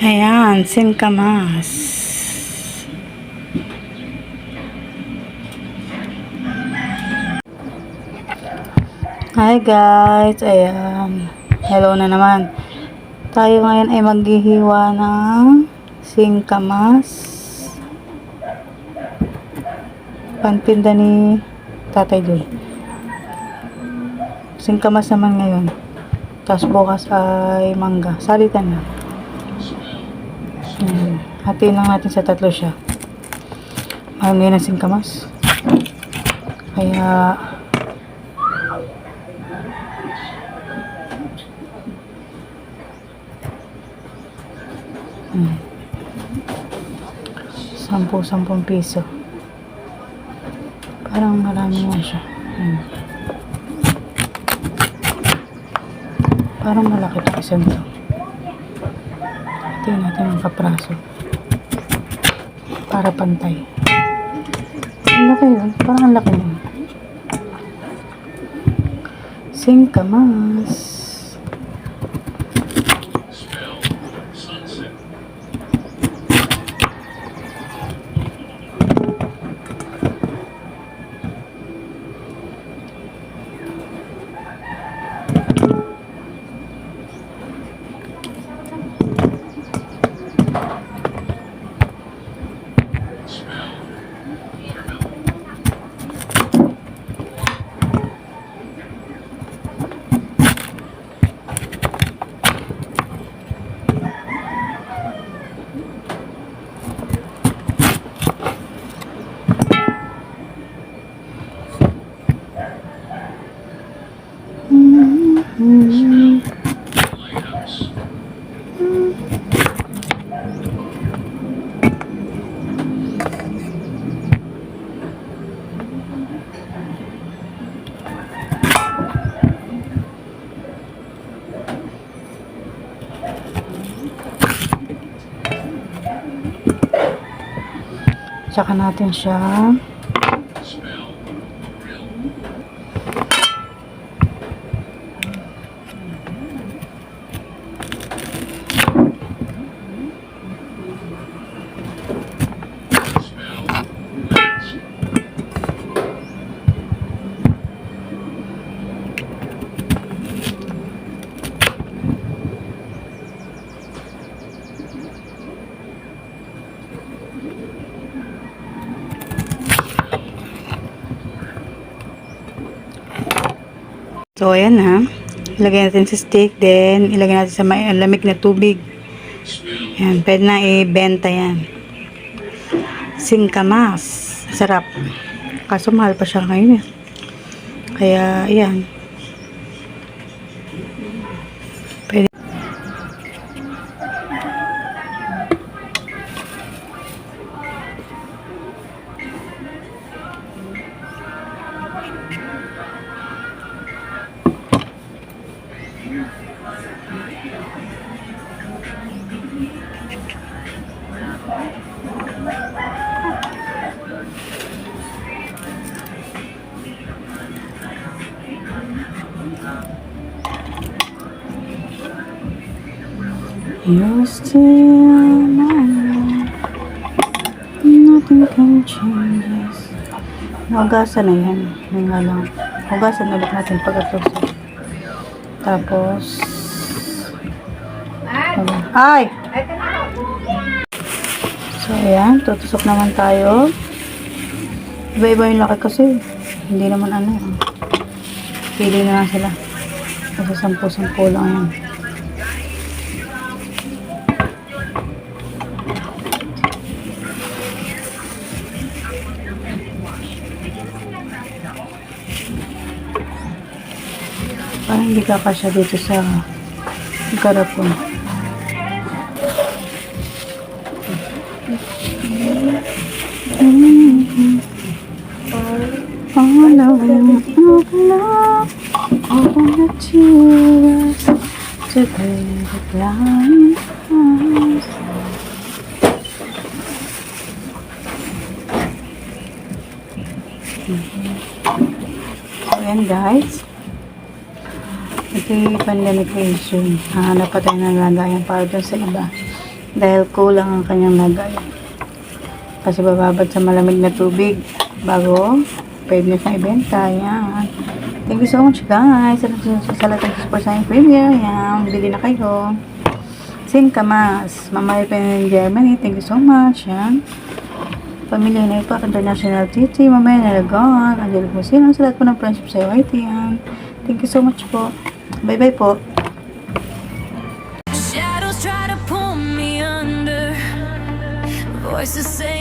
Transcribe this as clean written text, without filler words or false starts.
Ayan, singkamas. Hi guys, ayan. Hello na naman. Tayo ngayon ay maghihiwa ng singkamas. Pantinda ni Tatay Doy. Singkamas naman ngayon. Tapos bukas ay mangga. Salitan na. Hatiin lang natin sa tatlo siya. Marami ng singkamas. Kaya sampung piso. Parang marami nga siya. Parang malaki ito isang ito. Tingnan natin ang kapraso. Para pantay. Ang laki yun. Parang ang laki yun. Singkamas. Tsaka natin siya so ayan ha, ilagay natin sa stick, then ilagay natin sa lamig na tubig. Ayan, pwede na ibenta yan. Singkamas, sarap, kaso mahal pa siya ngayon kaya ayan, pwede. You're still mine. Nothing can change this. Hugasan na yan. May nga lang. Hugasan ulit natin pagkatapos. Tapos ay! So ayan, tutusok naman tayo. Iba-iba yung laki kasi. Hindi naman ano. Pili na lang sila. Kasi 10-10 lang yan. Parang hindi kakasya dito sa garapon. Following all the tears to pay the blind eyes. So yan guys, ito yung pandemic issue. Hanap pa tayo ng lagayan para dun sa iba dahil kulang ang kanyang lagayan kasi bababad sa malamig na tubig bago pwede nyo siyang ibenta. Yan, thank you so much guys sa lahat ng support sa aking premiere. Yan, bili na kayo. Sin Kamas, Mama Pen in Germany, thank you so much. Yan, Pamilya na ito, International Titi, Mamaya Nalagon, Angelic Musino, sa lahat po ng friendship sa UIT. Yan, thank you so much po. Bye bye po. Shadows try to pull me under. Voices say